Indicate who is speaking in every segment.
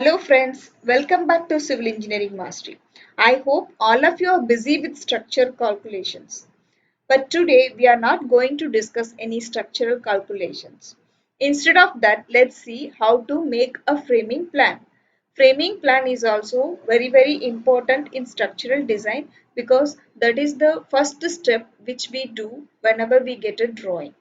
Speaker 1: Hello friends, welcome back to Civil Engineering Mastery. I hope all of you are busy with structure calculations. But today we are not going to discuss any structural calculations. Instead of that, let's see how to make a framing plan. Framing plan is also very important in structural design because that is the first step which we do whenever we get a drawing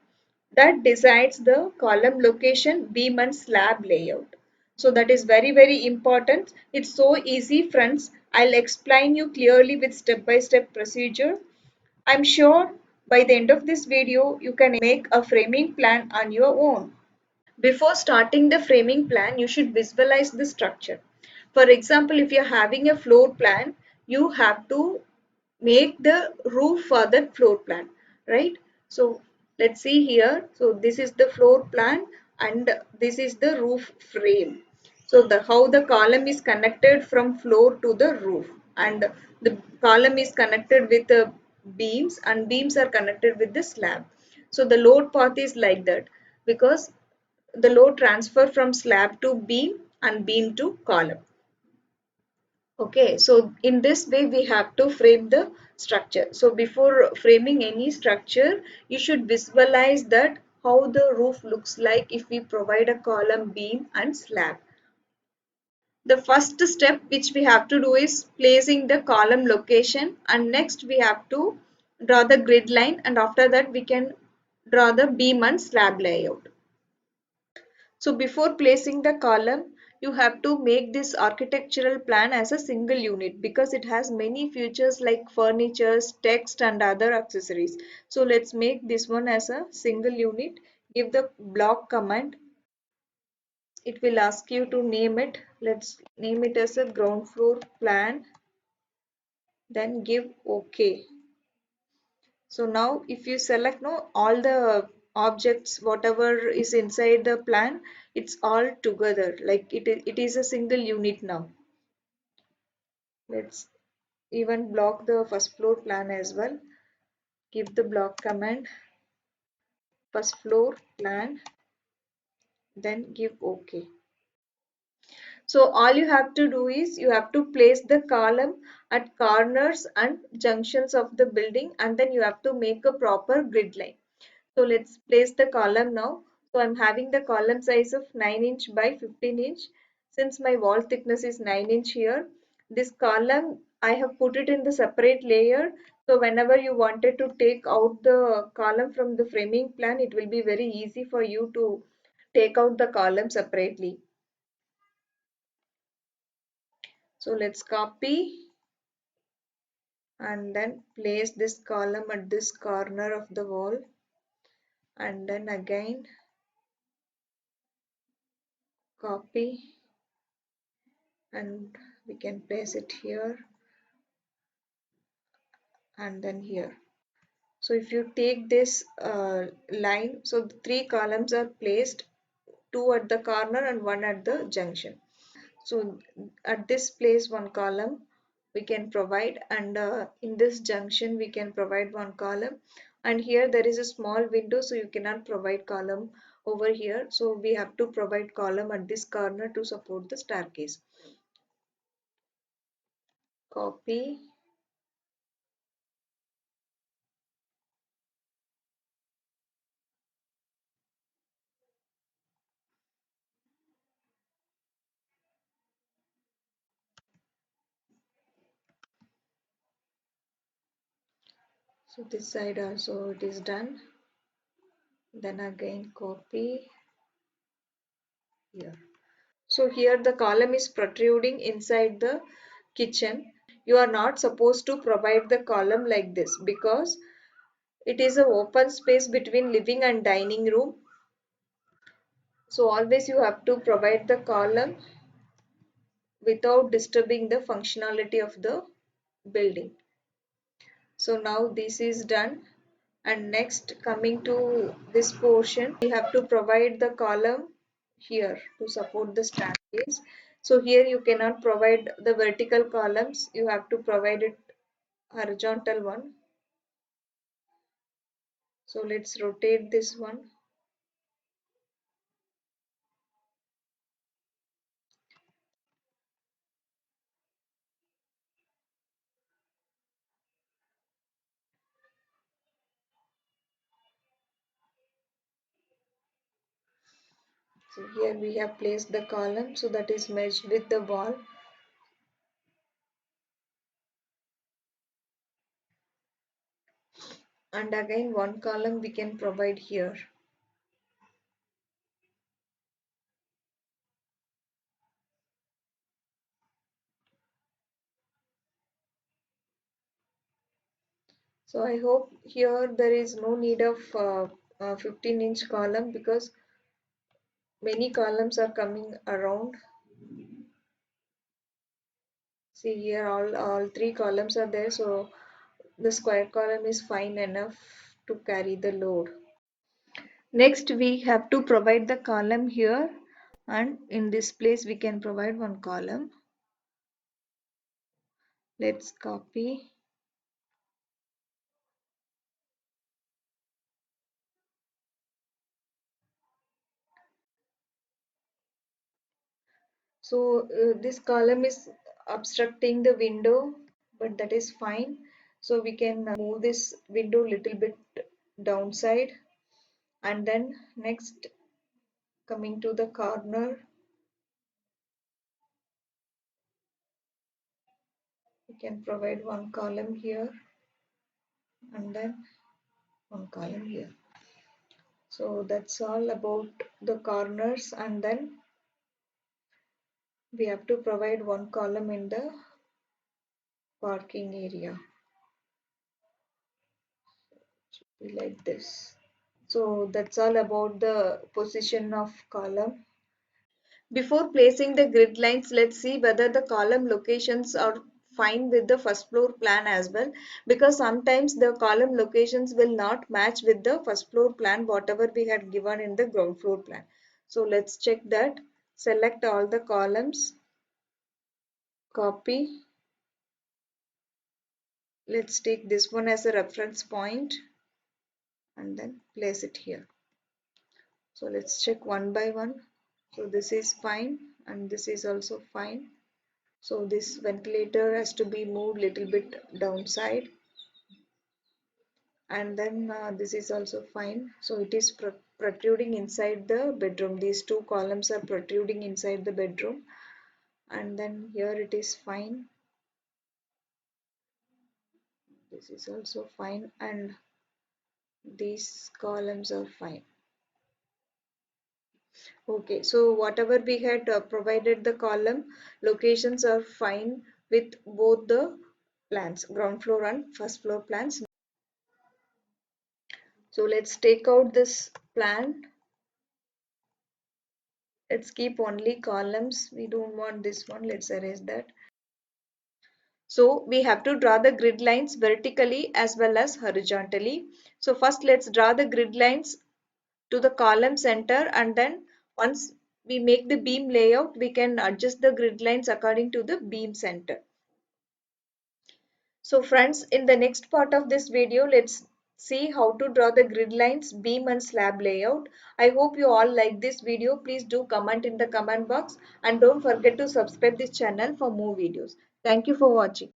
Speaker 1: that decides the column location, beam and slab layout. So that is very important. It's so easy friends. I'll explain you clearly with step-by-step procedure. I'm sure by the end of this video you can make a framing plan on your own. Before starting the framing plan, you should visualize the structure. For example, if you're having a floor plan, you have to make the roof for that floor plan, right? So let's see here. So this is the floor plan and this is the roof frame. So the how the column is connected from floor to the roof, and the column is connected with the beams and beams are connected with the slab. So the load path is like that because the load transfer from slab to beam and beam to column. Okay, so in this way we have to frame the structure. So before framing any structure, you should visualize that how the roof looks like if we provide a column, beam and slab. The first step which we have to do is placing the column location, and next we have to draw the grid line, and after that we can draw the beam and slab layout. So before placing the column, you have to make this architectural plan as a single unit because it has many features like furnitures, text and other accessories. So let's make this one as a single unit. Give the block command. It will ask you to name it. Let's name it as a ground floor plan. Then give OK. So now if you select no all the objects whatever is inside the plan, it's all together like it is a single unit now. Let's even block the first floor plan as well. Give the block command first floor plan, then give OK. So all you have to do is you have to place the column at corners and junctions of the building, and then you have to make a proper grid line. So let's place the column now. So I'm having the column size of 9" by 15". Since my wall thickness is 9" here, this column I have put it in the separate layer. So whenever you wanted to take out the column from the framing plan, it will be very easy for you to take out the column separately. So let's copy and then place this column at this corner of the wall, and then again copy and we can place it here and then here. So if you take this line, so the three columns are placed, two at the corner and one at the junction. So at this place one column we can provide, and in this junction we can provide one column, and here there is a small window so you cannot provide column over here, so we have to provide column at this corner to support the staircase. Copy. So this side also it is done. Then again copy here. So here the column is protruding inside the kitchen. You are not supposed to provide the column like this because it is an open space between living and dining room. So always you have to provide the column without disturbing the functionality of the building. So now this is done, and next coming to this portion we have to provide the column here to support the staircase. So here you cannot provide the vertical columns, you have to provide it horizontal one. So let's rotate this one. So here we have placed the column, so that is merged with the wall. And again one column we can provide here. So I hope here there is no need of 15-inch column, because many columns are coming around. See here all three columns are there, so the square column is fine enough to carry the load. Next we have to provide the column here, and in this place we can provide one column. Let's copy. So this column is obstructing the window, but that is fine. So we can move this window little bit downside, and then next, coming to the corner, we can provide one column here and then one column here. So that's all about the corners, and then we have to provide one column in the parking area. Should be like this. So that's all about the position of column. Before placing the grid lines, let's see whether the column locations are fine with the first floor plan as well, because sometimes the column locations will not match with the first floor plan whatever we had given in the ground floor plan. So let's check that. Select all the columns, copy. Let's take this one as a reference point and then place it here. So let's check one by one. So this is fine and this is also fine. So this ventilator has to be moved little bit downside, and then this is also fine. So it is protruding inside the bedroom. These two columns are protruding inside the bedroom, and then here it is fine. This is also fine, and these columns are fine. Okay, so whatever we had provided, the column locations are fine with both the plans, ground floor and first floor plans. So let's take out this plan. Let's keep only columns. We don't want this one. Let's erase that. So we have to draw the grid lines vertically as well as horizontally. So first let's draw the grid lines to the column center, and then once we make the beam layout, we can adjust the grid lines according to the beam center. So friends, in the next part of this video, let's see how to draw the grid lines, beam and slab layout. I hope you all like this video. Please do comment in the comment box, and don't forget to subscribe this channel for more videos. Thank you for watching.